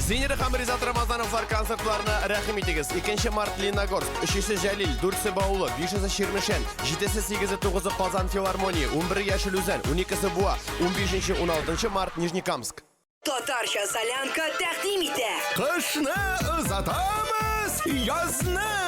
Senior ham Rizat Ramazanovlar konsertlarini raqam etiniz. 2 mart Lenogorsk, 3 Jalil, 4 Baulu, 5 Shirmishan, 7 8 9 Qozon Filharmoniya, 11 Yashiluzan, 12 Bua, 15 16 mart Nijnekamsk. Tatarcha Solyanka taqdim etdi. Qishni uzatamiz, yozni